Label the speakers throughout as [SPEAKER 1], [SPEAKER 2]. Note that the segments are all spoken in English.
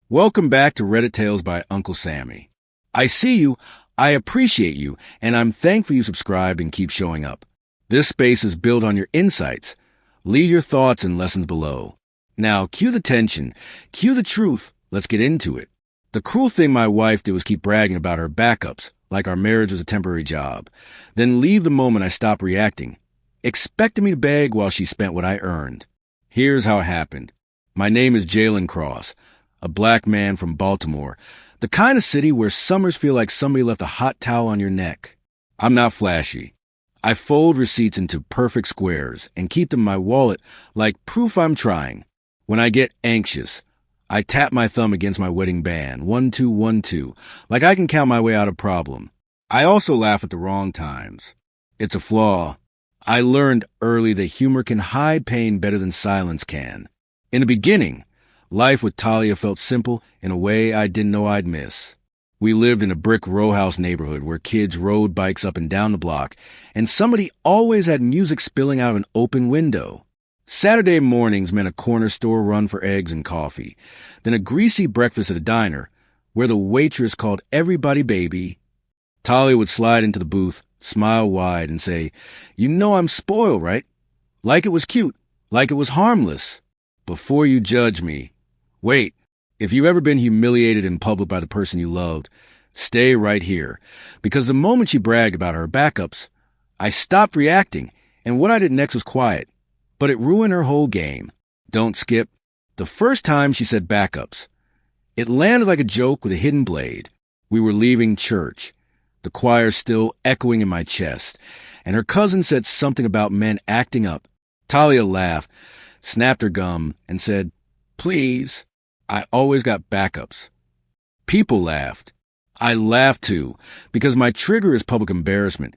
[SPEAKER 1] Welcome back to Reddit Tales by Uncle Sammy. I see you, I appreciate you, and I'm thankful you subscribed and keep showing up. This space is built on your insights. Leave your thoughts and lessons below. Now, cue the tension, cue the truth, let's get into it. The cruel thing my wife did was keep bragging about her backups, like our marriage was a temporary job, then leave the moment I stopped reacting, expecting me to beg while she spent what I earned. Here's how it happened. My name is Jalen Cross, a black man from Baltimore, the kind of city where summers feel like somebody left a hot towel on your neck. I'm not flashy. I fold receipts into perfect squares and keep them in my wallet like proof I'm trying. When I get anxious, I tap my thumb against my wedding band, 1212, like I can count my way out of problem. I also laugh at the wrong times. It's a flaw. I learned early that humor can hide pain better than silence can. In the beginning, life with Talia felt simple in a way I didn't know I'd miss. We lived in a brick row house neighborhood where kids rode bikes up and down the block, and somebody always had music spilling out of an open window. Saturday mornings meant a corner store run for eggs and coffee, then a greasy breakfast at a diner where the waitress called everybody baby. Talia would slide into the booth, smile wide, and say, "You know I'm spoiled, right? Like it was cute, like it was harmless. Before you judge me, wait, if you've ever been humiliated in public by the person you loved, stay right here." Because the moment she bragged about her backups, I stopped reacting, and what I did next was quiet. But it ruined her whole game. Don't skip. The first time she said backups, it landed like a joke with a hidden blade. We were leaving church, the choir still echoing in my chest, and her cousin said something about men acting up. Talia laughed, snapped her gum, and said, "Please." I always got backups. People laughed. I laughed too, because my trigger is public embarrassment.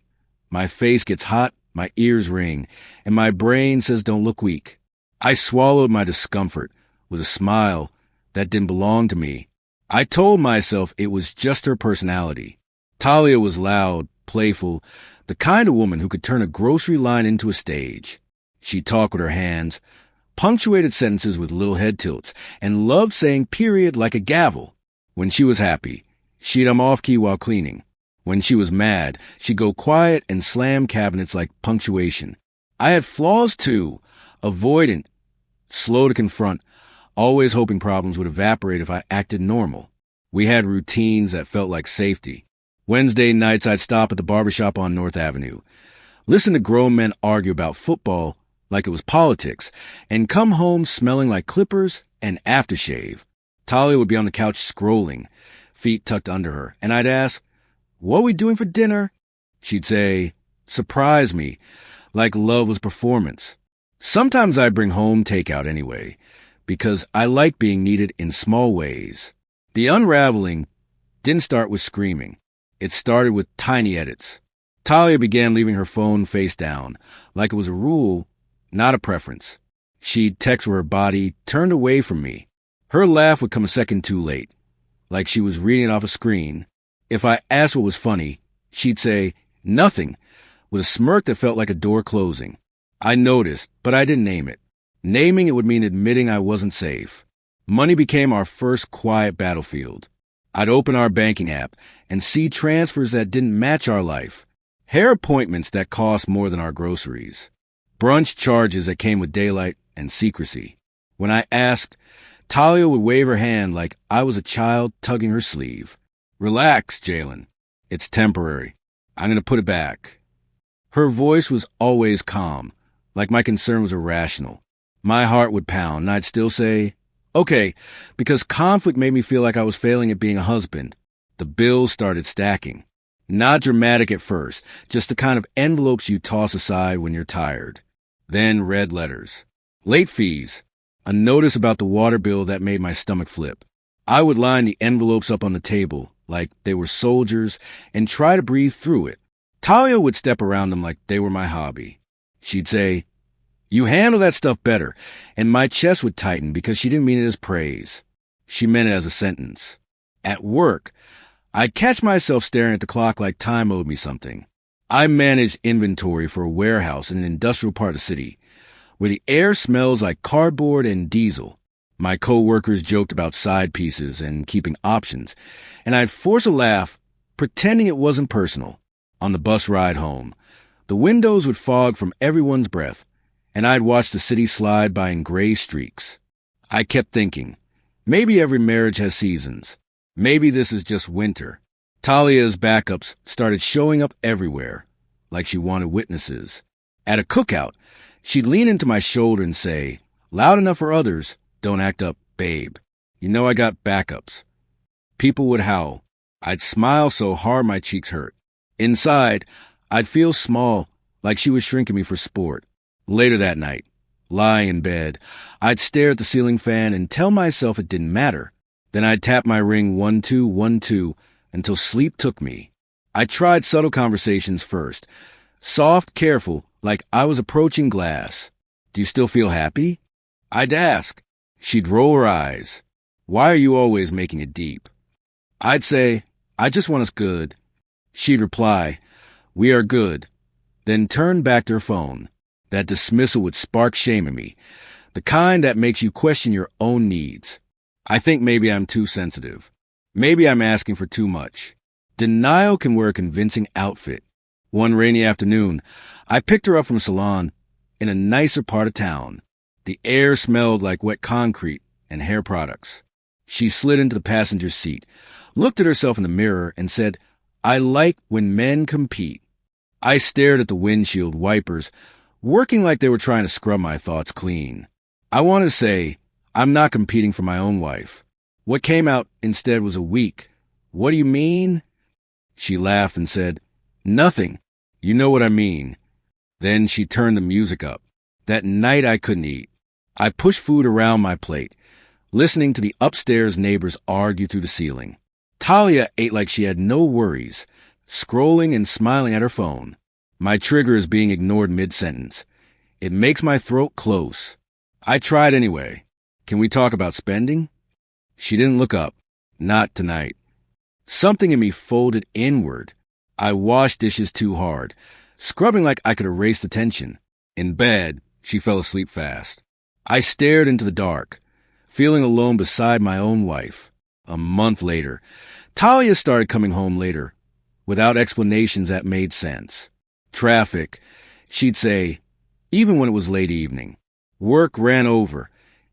[SPEAKER 1] My face gets hot, my ears ring, and my brain says don't look weak. I swallowed my discomfort with a smile that didn't belong to me. I told myself it was just her personality. Talia was loud, playful, the kind of woman who could turn a grocery line into a stage. She talked with her hands, punctuated sentences with little head tilts, and loved saying period like a gavel. When she was happy, she'd off-key while cleaning. When she was mad, she'd go quiet and slam cabinets like punctuation. I had flaws too, avoidant, slow to confront, always hoping problems would evaporate if I acted normal. We had routines that felt like safety. Wednesday nights I'd stop at the barbershop on North Avenue, listen to grown men argue about football like it was politics, and come home smelling like clippers and aftershave. Talia would be on the couch scrolling, feet tucked under her, and I'd ask, "What are we doing for dinner?" She'd say, "Surprise me," like love was performance. Sometimes I'd bring home takeout anyway, because I like being needed in small ways. The unraveling didn't start with screaming. It started with tiny edits. Talia began leaving her phone face down, like it was a rule, not a preference. She'd text where her body turned away from me. Her laugh would come a second too late, like she was reading it off a screen. If I asked what was funny, she'd say, "Nothing," with a smirk that felt like a door closing. I noticed, but I didn't name it. Naming it would mean admitting I wasn't safe. Money became our first quiet battlefield. I'd open our banking app and see transfers that didn't match our life. Hair appointments that cost more than our groceries. Brunch charges that came with daylight and secrecy. When I asked, Talia would wave her hand like I was a child tugging her sleeve. "Relax, Jalen. It's temporary. I'm going to put it back." Her voice was always calm, like my concern was irrational. My heart would pound, and I'd still say, "Okay," because conflict made me feel like I was failing at being a husband. The bills started stacking. Not dramatic at first, just the kind of envelopes you toss aside when you're tired. Then red letters. Late fees. A notice about the water bill that made my stomach flip. I would line the envelopes up on the table like they were soldiers and try to breathe through it. Talia would step around them like they were my hobby. She'd say, "You handle that stuff better," and my chest would tighten because she didn't mean it as praise. She meant it as a sentence. At work, I'd catch myself staring at the clock like time owed me something. I managed inventory for a warehouse in an industrial part of the city, where the air smells like cardboard and diesel. My coworkers joked about side pieces and keeping options, and I'd force a laugh, pretending it wasn't personal. On the bus ride home, the windows would fog from everyone's breath, and I'd watch the city slide by in gray streaks. I kept thinking, maybe every marriage has seasons. Maybe this is just winter. Talia's backups started showing up everywhere, like she wanted witnesses. At a cookout, she'd lean into my shoulder and say, "Loud enough for others, don't act up, babe. You know I got backups." People would howl. I'd smile so hard my cheeks hurt. Inside, I'd feel small, like she was shrinking me for sport. Later that night, lying in bed, I'd stare at the ceiling fan and tell myself it didn't matter. Then I'd tap my ring 1-2, 1-2 until sleep took me. I tried subtle conversations first. Soft, careful, like I was approaching glass. "Do you still feel happy?" I'd ask. She'd roll her eyes. "Why are you always making it deep?" I'd say, "I just want us good." She'd reply, "We are good," then turn back to her phone. That dismissal would spark shame in me, the kind that makes you question your own needs. I think maybe I'm too sensitive. Maybe I'm asking for too much. Denial can wear a convincing outfit. One rainy afternoon, I picked her up from a salon in a nicer part of town. The air smelled like wet concrete and hair products. She slid into the passenger seat, looked at herself in the mirror, and said, "I like when men compete." I stared at the windshield wipers, working like they were trying to scrub my thoughts clean. I wanted to say, "I'm not competing for my own wife." What came out instead was a weak, "What do you mean?" She laughed and said, "Nothing. You know what I mean." Then she turned the music up. That night I couldn't eat. I pushed food around my plate, listening to the upstairs neighbors argue through the ceiling. Talia ate like she had no worries, scrolling and smiling at her phone. My trigger is being ignored mid-sentence. It makes my throat close. I tried anyway. "Can we talk about spending?" She didn't look up. Not tonight. Something in me folded inward. I washed dishes too hard, scrubbing like I could erase the tension. In bed, she fell asleep fast. I stared into the dark, feeling alone beside my own wife. A month later, Talia started coming home later, without explanations that made sense. Traffic, she'd say, even when it was late evening. Work ran over,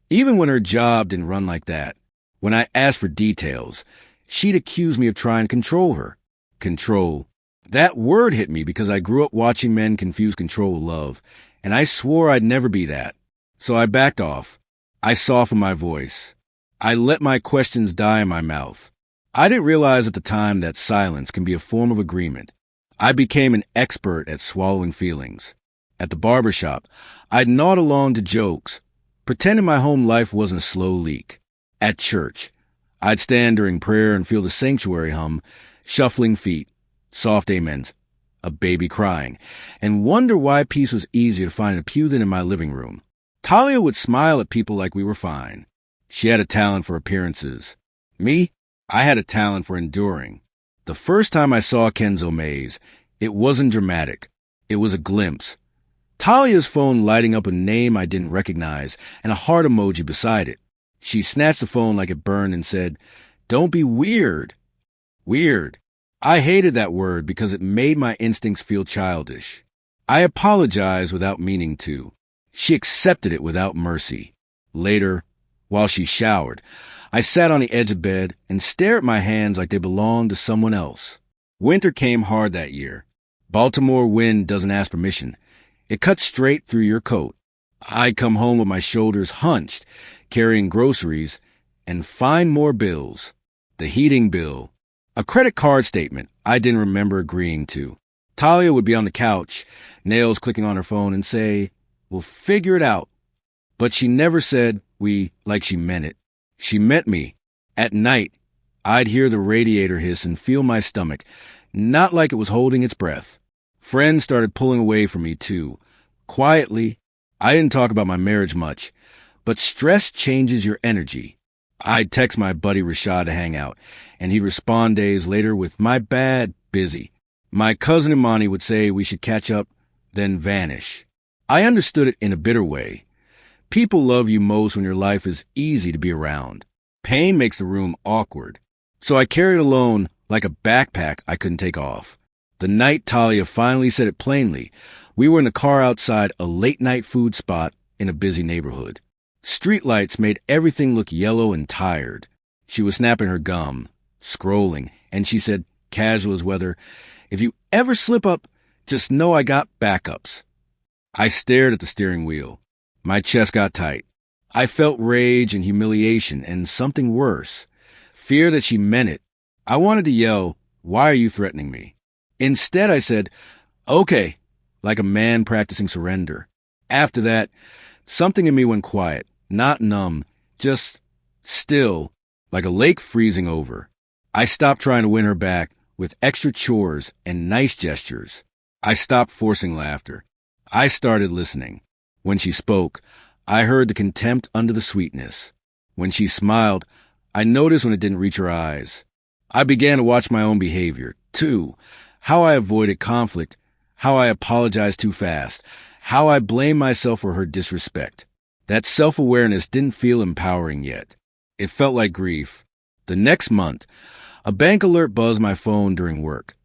[SPEAKER 1] even when her job didn't run like that. When I asked for details, she'd accuse me of trying to control her. Control. That word hit me because I grew up watching men confuse control with love, and I swore I'd never be that. So I backed off. I softened my voice. I let my questions die in my mouth. I didn't realize at the time that silence can be a form of agreement. I became an expert at swallowing feelings. At the barbershop, I'd nod along to jokes, pretending my home life wasn't a slow leak. At church, I'd stand during prayer and feel the sanctuary hum, shuffling feet, soft amens, a baby crying, and wonder why peace was easier to find in a pew than in my living room. Talia would smile at people like we were fine. She had a talent for appearances. Me, I had a talent for enduring. The first time I saw Kenzo Mays, it wasn't dramatic. It was a glimpse. Talia's phone lighting up a name I didn't recognize and a heart emoji beside it. She snatched the phone like it burned and said, "Don't be weird." Weird. I hated that word because it made my instincts feel childish. I apologized without meaning to. She accepted it without mercy. Later, while she showered, I sat on the edge of bed and stared at my hands like they belonged to someone else. Winter came hard that year. Baltimore wind doesn't ask permission. It cuts straight through your coat. I'd come home with my shoulders hunched, carrying groceries, and find more bills. The heating bill. A credit card statement I didn't remember agreeing to. Talia would be on the couch, nails clicking on her phone, and say, "We'll figure it out." But she never said we like she meant it. She meant me. At night, I'd hear the radiator hiss and feel my stomach, not like it was holding its breath. Friends started pulling away from me, too. Quietly, I didn't talk about my marriage much, but stress changes your energy. I'd text my buddy Rashad to hang out, and he'd respond days later with, "My bad, busy." My cousin Imani would say we should catch up, then vanish. I understood it in a bitter way. People love you most when your life is easy to be around. Pain makes the room awkward. So I carried it alone like a backpack I couldn't take off. The night Talia finally said it plainly, we were in the car outside a late-night food spot in a busy neighborhood. Streetlights made everything look yellow and tired. She was snapping her gum, scrolling, and she said, casual as weather, if you ever slip up, just know I got backups. I stared at the steering wheel. My chest got tight. I felt rage and humiliation and something worse, fear that she meant it. I wanted to yell, why are you threatening me? Instead, I said, okay, like a man practicing surrender. After that, something in me went quiet, not numb, just still, like a lake freezing over. I stopped trying to win her back with extra chores and nice gestures. I stopped forcing laughter. I started listening. When she spoke, I heard the contempt under the sweetness. When she smiled, I noticed when it didn't reach her eyes. I began to watch my own behavior, too. How I avoided conflict, how I apologized too fast, how I blamed myself for her disrespect. That self-awareness didn't feel empowering yet. It felt like grief. The next month, a bank alert buzzed my phone during work.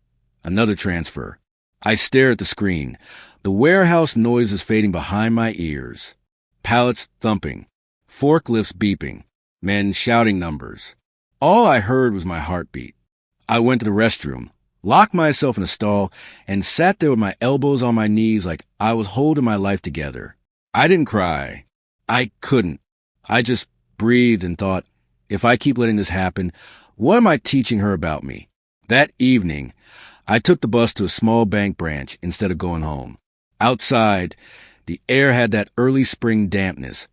[SPEAKER 1] Another transfer. I stared at the screen. The warehouse noises fading behind my ears. Pallets thumping. Forklifts beeping. Men shouting numbers. All I heard was my heartbeat. I went to the restroom, locked myself in a stall, and sat there with my elbows on my knees like I was holding my life together. I didn't cry. I couldn't. I just breathed and thought, if I keep letting this happen, what am I teaching her about me? That evening, I took the bus to a small bank branch instead of going home. Outside, the air had that early spring dampness,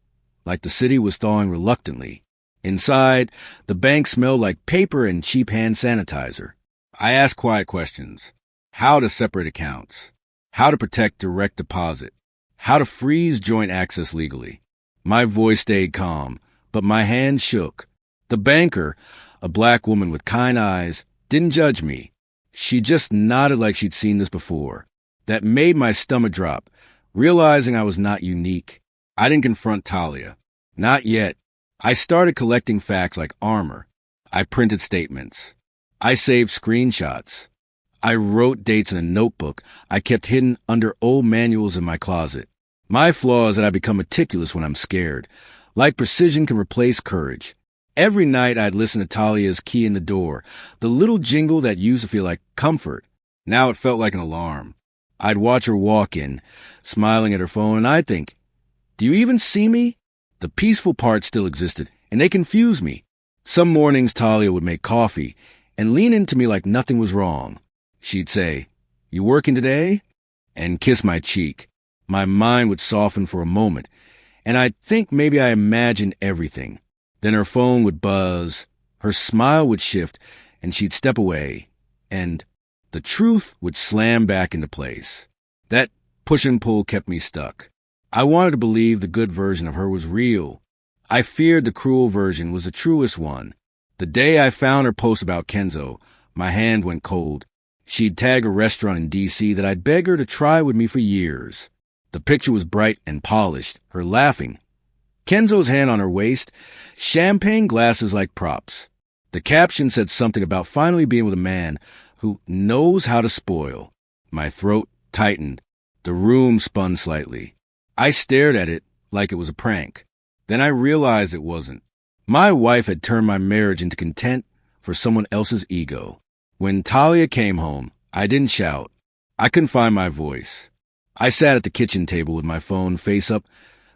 [SPEAKER 1] like the city was thawing reluctantly. Inside, the bank smelled like paper and cheap hand sanitizer. I asked quiet questions. How to separate accounts. How to protect direct deposit. How to freeze joint access legally. My voice stayed calm, but my hand shook. The banker, a black woman with kind eyes, didn't judge me. She just nodded like she'd seen this before. That made my stomach drop, realizing I was not unique. I didn't confront Talia. Not yet. I started collecting facts like armor. I printed statements. I saved screenshots. I wrote dates in a notebook I kept hidden under old manuals in my closet. My flaw is that I become meticulous when I'm scared. Like precision can replace courage. Every night I'd listen to Talia's key in the door, the little jingle that used to feel like comfort. Now it felt like an alarm. I'd watch her walk in, smiling at her phone, and I'd think, do you even see me? The peaceful part still existed, and they confused me. Some mornings Talia would make coffee and lean into me like nothing was wrong. She'd say, you working today? And kiss my cheek. My mind would soften for a moment, and I'd think maybe I imagined everything. Then her phone would buzz, her smile would shift, and she'd step away, and the truth would slam back into place. That push and pull kept me stuck. I wanted to believe the good version of her was real. I feared the cruel version was the truest one. The day I found her post about Kenzo, my hand went cold. She'd tag a restaurant in D.C. that I'd beg her to try with me for years. The picture was bright and polished, her laughing. Kenzo's hand on her waist, champagne glasses like props. The caption said something about finally being with a man who knows how to spoil. My throat tightened. The room spun slightly. I stared at it like it was a prank. Then I realized it wasn't. My wife had turned my marriage into content for someone else's ego. When Talia came home, I didn't shout. I couldn't find my voice. I sat at the kitchen table with my phone face up,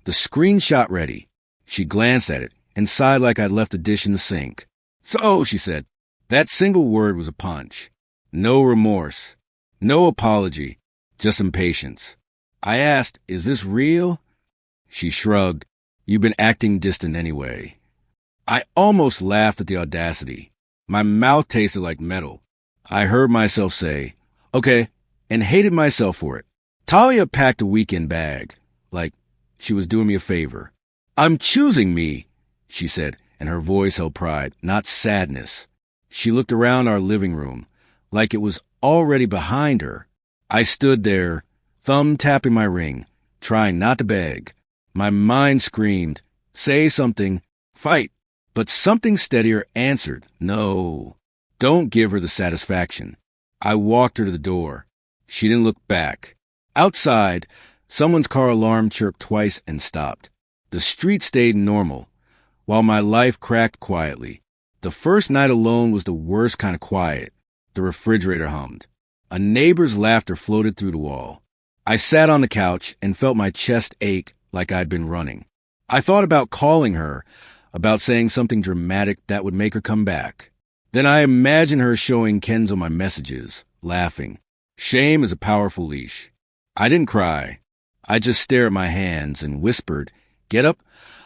[SPEAKER 1] the screenshot ready. She glanced at it and sighed like I'd left a dish in the sink. So, she said, that single word was a punch. No remorse. No apology. Just impatience. I asked, is this real? She shrugged. You've been acting distant anyway. I almost laughed at the audacity. My mouth tasted like metal. I heard myself say, okay, and hated myself for it. Talia packed a weekend bag, like she was doing me a favor. I'm choosing me, she said, and her voice held pride, not sadness. She looked around our living room, like it was already behind her. I stood there, thumb tapping my ring, trying not to beg. My mind screamed, say something, fight. But something steadier answered, no, don't give her the satisfaction. I walked her to the door. She didn't look back. Outside, someone's car alarm chirped twice and stopped. The street stayed normal, while my life cracked quietly. The first night alone was the worst kind of quiet. The refrigerator hummed. A neighbor's laughter floated through the wall. I sat on the couch and felt my chest ache like I'd been running. I thought about calling her, about saying something dramatic that would make her come back. Then I imagined her showing Kenzo my messages, laughing. Shame is a powerful leash. I didn't cry. I just stared at my hands and whispered, get up,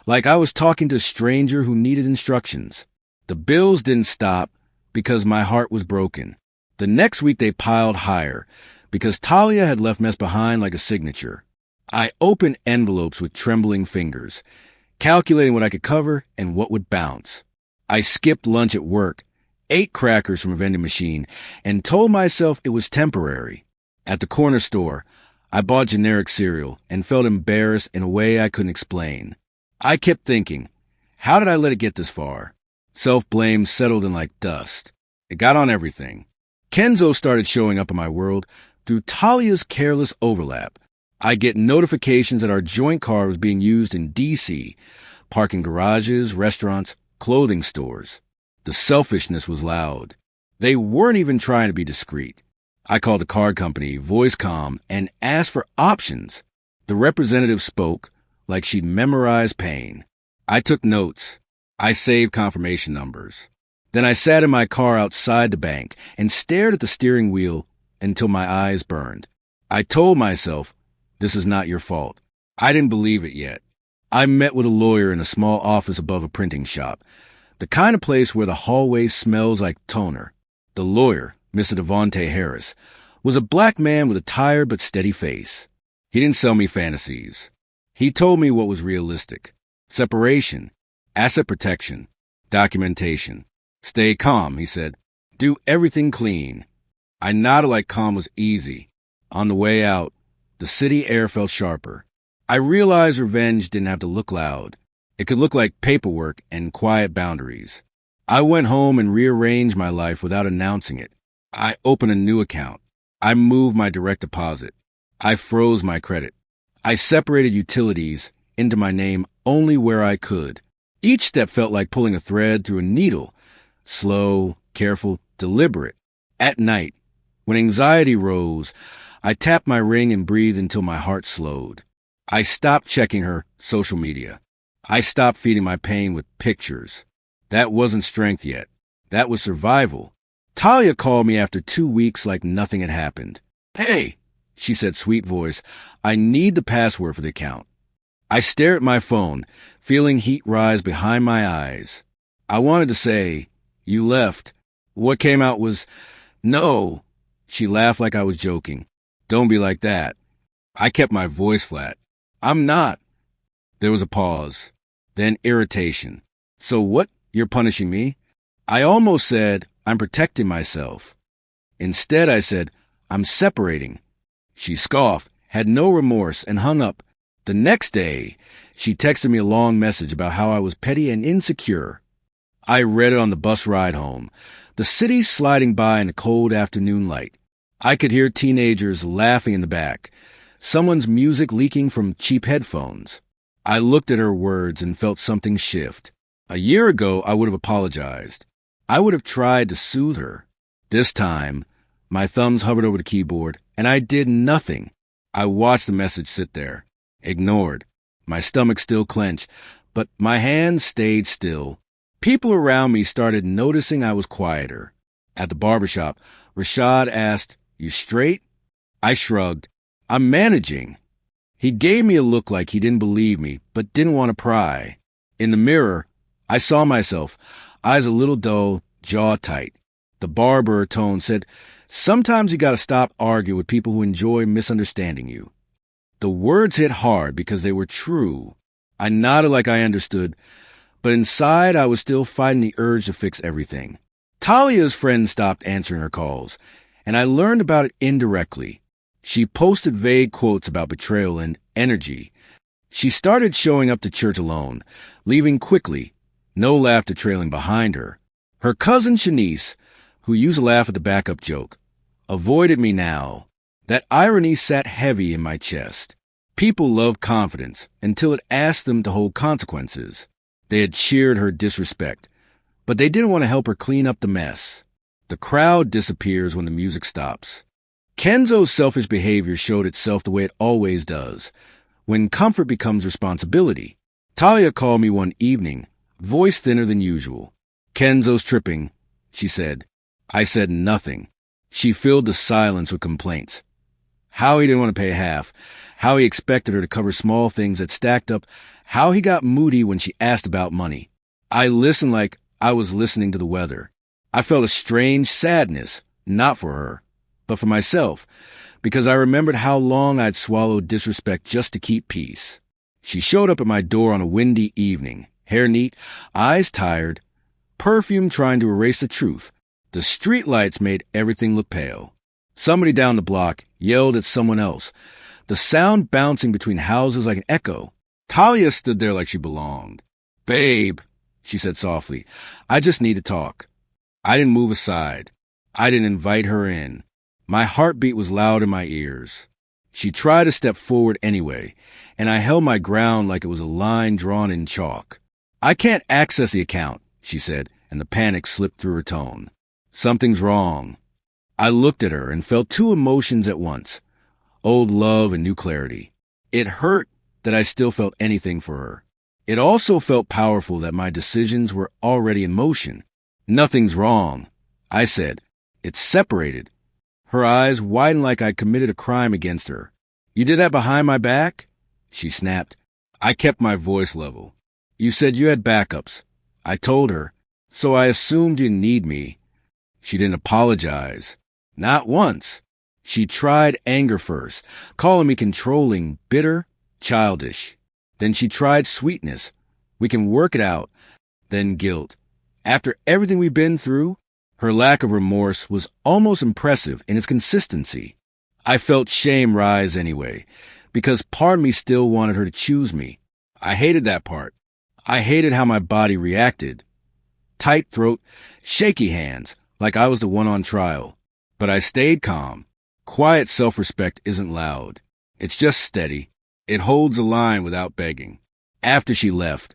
[SPEAKER 1] like I was talking to a stranger who needed instructions. The bills didn't stop because my heart was broken. The next week they piled higher because Talia had left mess behind like a signature. I opened envelopes with trembling fingers, calculating what I could cover and what would bounce. I skipped lunch at work, ate crackers from a vending machine, and told myself it was temporary. At the corner store, I bought generic cereal and felt embarrassed in a way I couldn't explain. I kept thinking, how did I let it get this far? Self-blame settled in like dust. It got on everything. Kenzo started showing up in my world through Talia's careless overlap. I get notifications that our joint car was being used in D.C., parking garages, restaurants, clothing stores. The selfishness was loud. They weren't even trying to be discreet. I called the car company, voice-comm, and asked for options. The representative spoke like she'd memorized pain. I took notes. I saved confirmation numbers. Then I sat in my car outside the bank and stared at the steering wheel until my eyes burned. I told myself, this is not your fault. I didn't believe it yet. I met with a lawyer in a small office above a printing shop, the kind of place where the hallway smells like toner. The lawyer, Mr. Devontae Harris, was a black man with a tired but steady face. He didn't sell me fantasies. He told me what was realistic. Separation, asset protection, documentation. Stay calm, he said. Do everything clean. I nodded like calm was easy. On the way out, the city air felt sharper. I realized revenge didn't have to look loud. It could look like paperwork and quiet boundaries. I went home and rearranged my life without announcing it. I opened a new account. I moved my direct deposit. I froze my credit. I separated utilities into my name only where I could. Each step felt like pulling a thread through a needle. Slow, careful, deliberate. At night, when anxiety rose, I tapped my ring and breathed until my heart slowed. I stopped checking her social media. I stopped feeding my pain with pictures. That wasn't strength yet. That was survival. Talia called me after 2 weeks like nothing had happened. Hey, she said, sweet voice, I need the password for the account. I stared at my phone, feeling heat rise behind my eyes. I wanted to say, you left. What came out was, no. She laughed like I was joking. Don't be like that. I kept my voice flat. I'm not. There was a pause, then irritation. So what? You're punishing me? I almost said, I'm protecting myself. Instead, I said, I'm separating. She scoffed, had no remorse, and hung up. The next day, she texted me a long message about how I was petty and insecure. I read it on the bus ride home, the city sliding by in the cold afternoon light. I could hear teenagers laughing in the back, someone's music leaking from cheap headphones. I looked at her words and felt something shift. A year ago, I would have apologized. I would have tried to soothe her. This time, my thumbs hovered over the keyboard, and I did nothing. I watched the message sit there, ignored. My stomach still clenched, but my hands stayed still. People around me started noticing I was quieter. At the barbershop, Rashad asked, "You straight?" I shrugged. "I'm managing." He gave me a look like he didn't believe me, but didn't want to pry. In the mirror, I saw myself, eyes a little dull, jaw tight. The barber tone said, "Sometimes you gotta stop arguing with people who enjoy misunderstanding you." The words hit hard because they were true. I nodded like I understood, but inside I was still fighting the urge to fix everything. Talia's friend stopped answering her calls, and I learned about it indirectly. She posted vague quotes about betrayal and energy, She started showing up to church alone, leaving quickly, no laughter trailing behind her. Her cousin Shanice, who used to laugh at the backup joke, avoided me now. That irony sat heavy in my chest. People love confidence until it asked them to hold consequences. They had cheered her disrespect, but they didn't want to help her clean up the mess. The crowd disappears when the music stops. Kenzo's selfish behavior showed itself the way it always does, when comfort becomes responsibility. Talia called me one evening, voice thinner than usual. "Kenzo's tripping," she said. I said nothing. She filled the silence with complaints. How he didn't want to pay half, how he expected her to cover small things that stacked up, how he got moody when she asked about money. I listened like I was listening to the weather. I felt a strange sadness, not for her, but for myself, because I remembered how long I'd swallowed disrespect just to keep peace. She showed up at my door on a windy evening, hair neat, eyes tired, perfume trying to erase the truth. The streetlights made everything look pale. Somebody down the block yelled at someone else, the sound bouncing between houses like an echo. Talia stood there like she belonged. "Babe," she said softly, "I just need to talk." I didn't move aside. I didn't invite her in. My heartbeat was loud in my ears. She tried to step forward anyway, and I held my ground like it was a line drawn in chalk. "I can't access the account," she said, and the panic slipped through her tone. "Something's wrong." I looked at her and felt two emotions at once, old love and new clarity. It hurt that I still felt anything for her. It also felt powerful that my decisions were already in motion. "Nothing's wrong," I said. "It's separated." Her eyes widened like I'd committed a crime against her. "You did that behind my back?" she snapped. I kept my voice level. "You said you had backups." I told her, "so I assumed you didn't need me." She didn't apologize. Not once. She tried anger first, calling me controlling, bitter, childish. Then she tried sweetness. "We can work it out." Then guilt. After everything we've been through, her lack of remorse was almost impressive in its consistency. I felt shame rise anyway, because part of me still wanted her to choose me. I hated that part. I hated how my body reacted. Tight throat, shaky hands, like I was the one on trial. But I stayed calm. Quiet self-respect isn't loud. It's just steady. It holds a line without begging. After she left,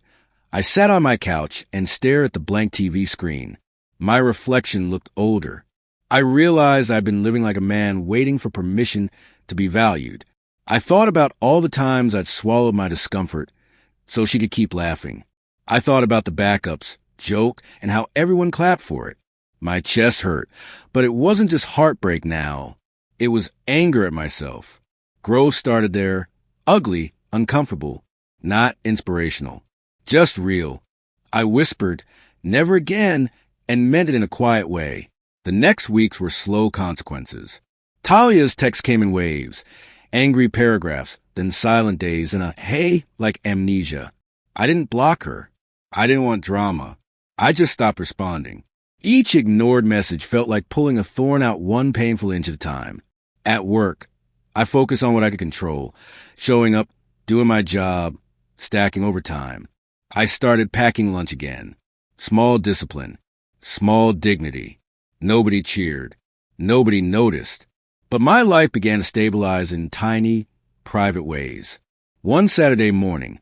[SPEAKER 1] I sat on my couch and stared at the blank TV screen. My reflection looked older. I realized I'd been living like a man waiting for permission to be valued. I thought about all the times I'd swallowed my discomfort so she could keep laughing. I thought about the backups, joke, and how everyone clapped for it. My chest hurt, but it wasn't just heartbreak now. It was anger at myself. Growth started there, ugly, uncomfortable, not inspirational. Just real. I whispered, "Never again," and meant it in a quiet way. The next weeks were slow consequences. Talia's texts came in waves, angry paragraphs, then silent days, and a hey like amnesia. I didn't block her. I didn't want drama. I just stopped responding. Each ignored message felt like pulling a thorn out one painful inch at a time. At work, I focused on what I could control, showing up, doing my job, stacking overtime. I started packing lunch again. Small discipline, small dignity. Nobody cheered. Nobody noticed. But my life began to stabilize in tiny, private ways. One Saturday morning,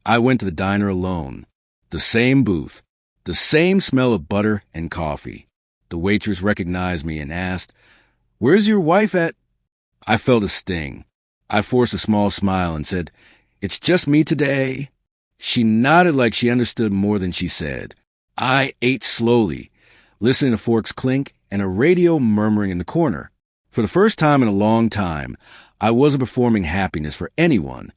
[SPEAKER 1] I went to the diner alone. The same booth, the same smell of butter and coffee. The waitress recognized me and asked, "Where's your wife at?" I felt a sting. I forced a small smile and said, "It's just me today." She nodded like she understood more than she said. I ate slowly, listening to forks clink and a radio murmuring in the corner. For the first time in a long time, I wasn't performing happiness for anyone.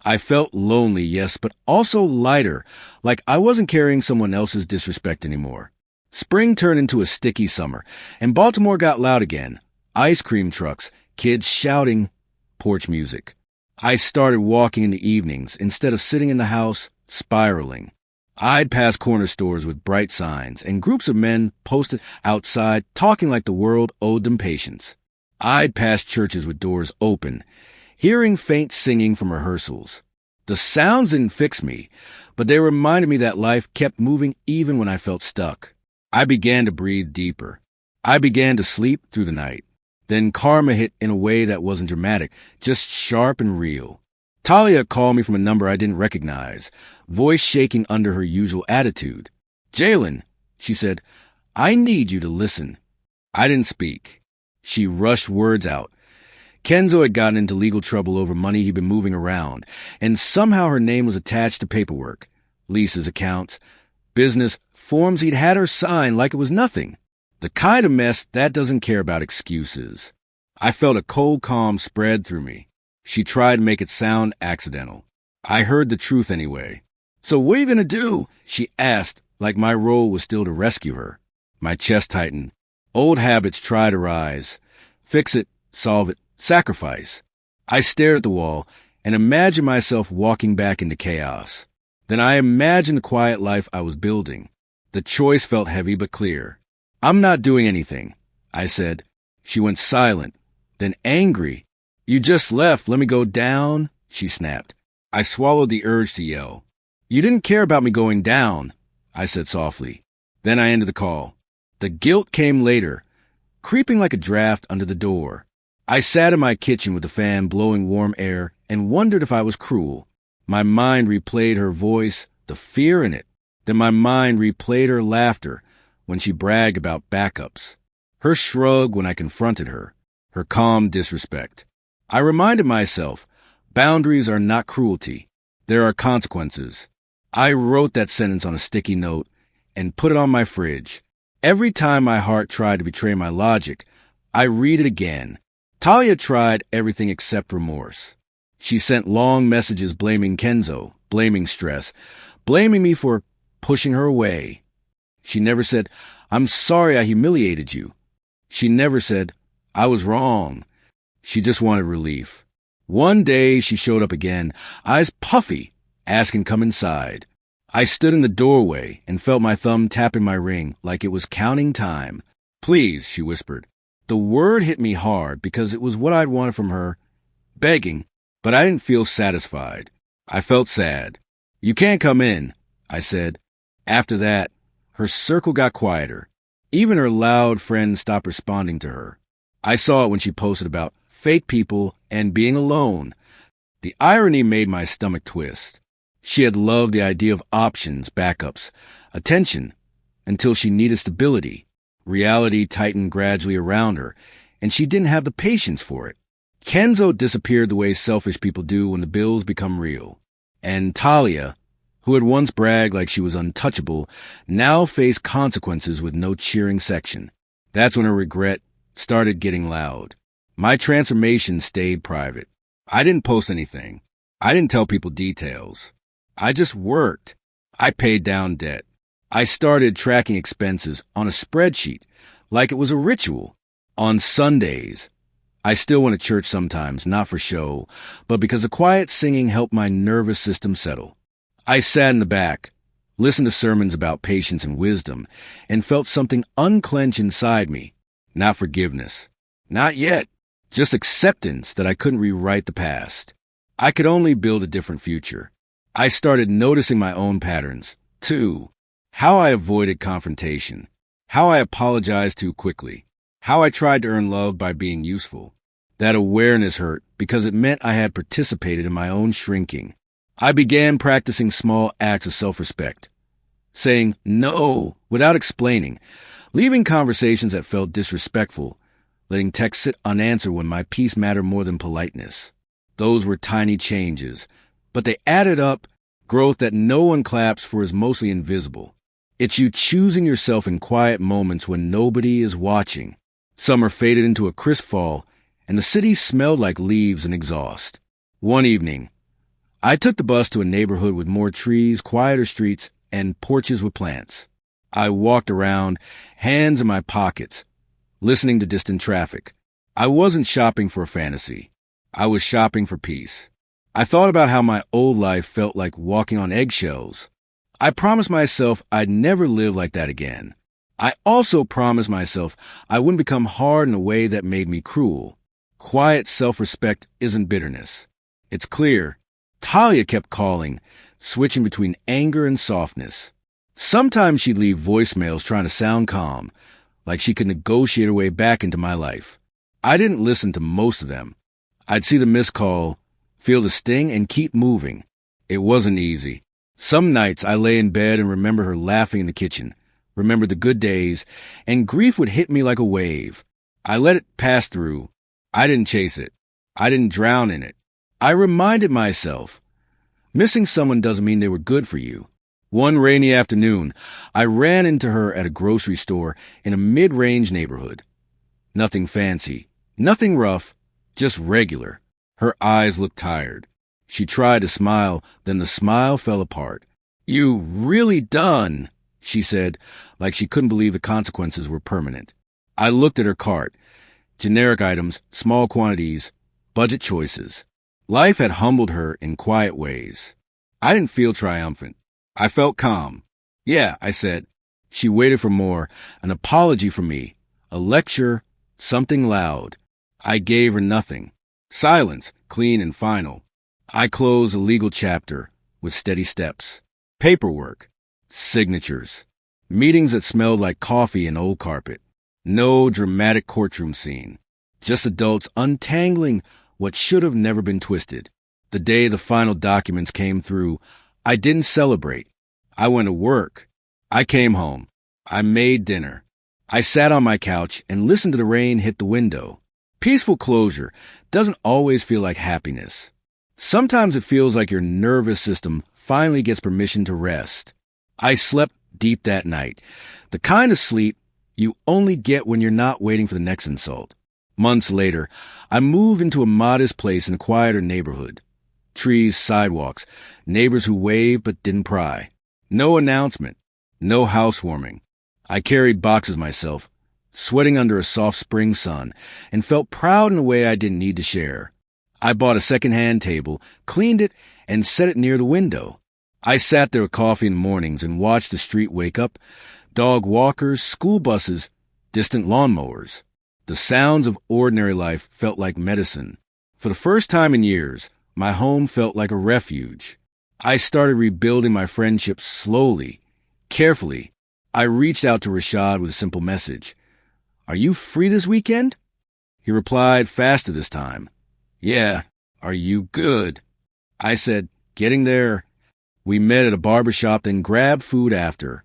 [SPEAKER 1] I felt lonely, yes, but also lighter, like I wasn't carrying someone else's disrespect anymore. Spring turned into a sticky summer, and Baltimore got loud again. Ice cream trucks, kids shouting, porch music. I started walking in the evenings instead of sitting in the house, spiraling. I'd pass corner stores with bright signs, and groups of men posted outside talking like the world owed them patience. I'd pass churches with doors open, hearing faint singing from rehearsals. The sounds didn't fix me, but they reminded me that life kept moving even when I felt stuck. I began to breathe deeper. I began to sleep through the night. Then karma hit in a way that wasn't dramatic, just sharp and real. Talia called me from a number I didn't recognize, voice shaking under her usual attitude. "Jalen," she said, "I need you to listen." I didn't speak. She rushed words out. Kenzo had gotten into legal trouble over money he'd been moving around, and somehow her name was attached to paperwork, leases, accounts, business, forms he'd had her sign like it was nothing. The kind of mess that doesn't care about excuses. I felt a cold calm spread through me. She tried to make it sound accidental. I heard the truth anyway. "So what are you going to do?" she asked, like my role was still to rescue her. My chest tightened. Old habits try to rise. Fix it, solve it, sacrifice. I stared at the wall and imagined myself walking back into chaos. Then I imagined the quiet life I was building. The choice felt heavy but clear. "I'm not doing anything," I said. She went silent, then angry. "You just left. Let me go down," she snapped. I swallowed the urge to yell. "You didn't care about me going down," I said softly. Then I ended the call. The guilt came later, creeping like a draft under the door. I sat in my kitchen with the fan blowing warm air and wondered if I was cruel. My mind replayed her voice, the fear in it. Then my mind replayed her laughter when she bragged about backups, her shrug when I confronted her, her calm disrespect. I reminded myself, boundaries are not cruelty. There are consequences. I wrote that sentence on a sticky note and put it on my fridge. Every time my heart tried to betray my logic, I read it again. Talia tried everything except remorse. She sent long messages blaming Kenzo, blaming stress, blaming me for pushing her away. She never said, "I'm sorry I humiliated you." She never said, "I was wrong." She just wanted relief. One day she showed up again, eyes puffy, asking to come inside. I stood in the doorway and felt my thumb tapping my ring like it was counting time. "Please," she whispered. The word hit me hard because it was what I'd wanted from her, begging, but I didn't feel satisfied. I felt sad. "You can't come in," I said. After that, her circle got quieter. Even her loud friends stopped responding to her. I saw it when she posted about fake people and being alone. The irony made my stomach twist. She had loved the idea of options, backups, attention, until she needed stability. Reality tightened gradually around her, and she didn't have the patience for it. Kenzo disappeared the way selfish people do when the bills become real. And Talia, who had once bragged like she was untouchable, now faced consequences with no cheering section. That's when her regret started getting loud. My transformation stayed private. I didn't post anything. I didn't tell people details. I just worked. I paid down debt. I started tracking expenses on a spreadsheet like it was a ritual. On Sundays, I still went to church sometimes, not for show, but because the quiet singing helped my nervous system settle. I sat in the back, listened to sermons about patience and wisdom, and felt something unclench inside me. Not forgiveness. Not yet. Just acceptance that I couldn't rewrite the past. I could only build a different future. I started noticing my own patterns, too. How I avoided confrontation. How I apologized too quickly. How I tried to earn love by being useful. That awareness hurt because it meant I had participated in my own shrinking. I began practicing small acts of self-respect. Saying no without explaining. Leaving conversations that felt disrespectful. Letting texts sit unanswered when my peace mattered more than politeness. Those were tiny changes, but they added up. Growth that no one claps for is mostly invisible. It's you choosing yourself in quiet moments when nobody is watching. Summer faded into a crisp fall, and the city smelled like leaves and exhaust. One evening, I took the bus to a neighborhood with more trees, quieter streets, and porches with plants. I walked around, hands in my pockets, listening to distant traffic. I wasn't shopping for a fantasy. I was shopping for peace. I thought about how my old life felt like walking on eggshells. I promised myself I'd never live like that again. I also promised myself I wouldn't become hard in a way that made me cruel. Quiet self-respect isn't bitterness. It's clear. Talia kept calling, switching between anger and softness. Sometimes she'd leave voicemails trying to sound calm, like she could negotiate her way back into my life. I didn't listen to most of them. I'd see the missed call, feel the sting, and keep moving. It wasn't easy. Some nights I lay in bed and remember her laughing in the kitchen, remember the good days, and grief would hit me like a wave. I let it pass through. I didn't chase it. I didn't drown in it. I reminded myself, missing someone doesn't mean they were good for you. One rainy afternoon, I ran into her at a grocery store in a mid-range neighborhood. Nothing fancy, nothing rough, just regular. Her eyes looked tired. She tried to smile, then the smile fell apart. "You really done," she said, like she couldn't believe the consequences were permanent. I looked at her cart. Generic items, small quantities, budget choices. Life had humbled her in quiet ways. I didn't feel triumphant. I felt calm. "Yeah," I said. She waited for more, an apology from me, a lecture, something loud. I gave her nothing. Silence, clean and final. I closed a legal chapter with steady steps. Paperwork. Signatures. Meetings that smelled like coffee and old carpet. No dramatic courtroom scene. Just adults untangling what should have never been twisted. The day the final documents came through, I didn't celebrate. I went to work. I came home. I made dinner. I sat on my couch and listened to the rain hit the window. Peaceful closure doesn't always feel like happiness. Sometimes it feels like your nervous system finally gets permission to rest. I slept deep that night, the kind of sleep you only get when you're not waiting for the next insult. Months later, I moved into a modest place in a quieter neighborhood. Trees, sidewalks, neighbors who waved but didn't pry. No announcement, no housewarming. I carried boxes myself, sweating under a soft spring sun, and felt proud in a way I didn't need to share. I bought a second-hand table, cleaned it, and set it near the window. I sat there with coffee in the mornings and watched the street wake up. Dog walkers, school buses, distant lawnmowers. The sounds of ordinary life felt like medicine. For the first time in years, my home felt like a refuge. I started rebuilding my friendships slowly, carefully. I reached out to Rashad with a simple message. "Are you free this weekend?" He replied faster this time. "Yeah. Are you good?" I said, "Getting there." We met at a barbershop, then grabbed food after,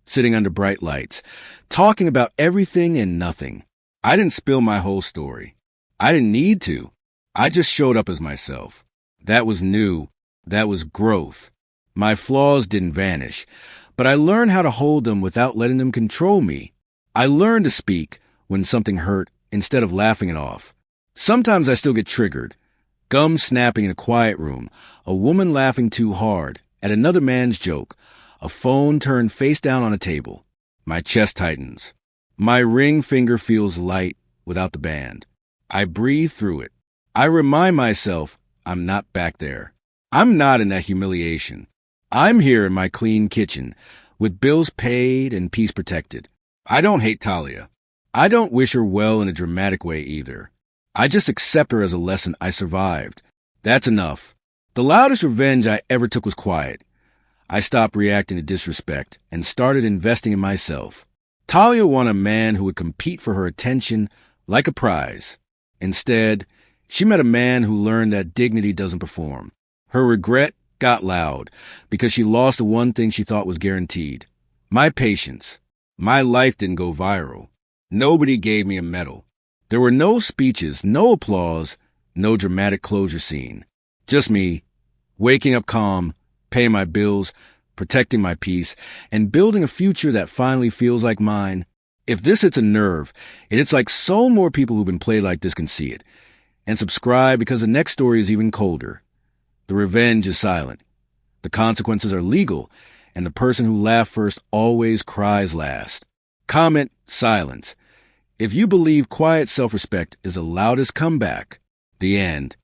[SPEAKER 1] sitting under bright lights, talking about everything and nothing. I didn't spill my whole story. I didn't need to. I just showed up as myself. That was new. That was growth. My flaws didn't vanish, but I learned how to hold them without letting them control me. I learned to speak when something hurt instead of laughing it off. Sometimes I still get triggered. Gum snapping in a quiet room, a woman laughing too hard at another man's joke, a phone turned face down on a table. My chest tightens. My ring finger feels light without the band. I breathe through it. I remind myself I'm not back there. I'm not in that humiliation. I'm here in my clean kitchen, with bills paid and peace protected. I don't hate Talia. I don't wish her well in a dramatic way either. I just accept her as a lesson I survived. That's enough. The loudest revenge I ever took was quiet. I stopped reacting to disrespect and started investing in myself. Talia wanted a man who would compete for her attention like a prize. Instead, she met a man who learned that dignity doesn't perform. Her regret got loud because she lost the one thing she thought was guaranteed. My patience. My life didn't go viral. Nobody gave me a medal. There were no speeches, no applause, no dramatic closure scene. Just me, waking up calm, paying my bills, protecting my peace, and building a future that finally feels like mine. If this hits a nerve, it hits like so more people who've been played like this can see it. And subscribe because the next story is even colder. The revenge is silent. The consequences are legal, and the person who laughed first always cries last. Comment silence. If you believe quiet self-respect is the loudest comeback, the end.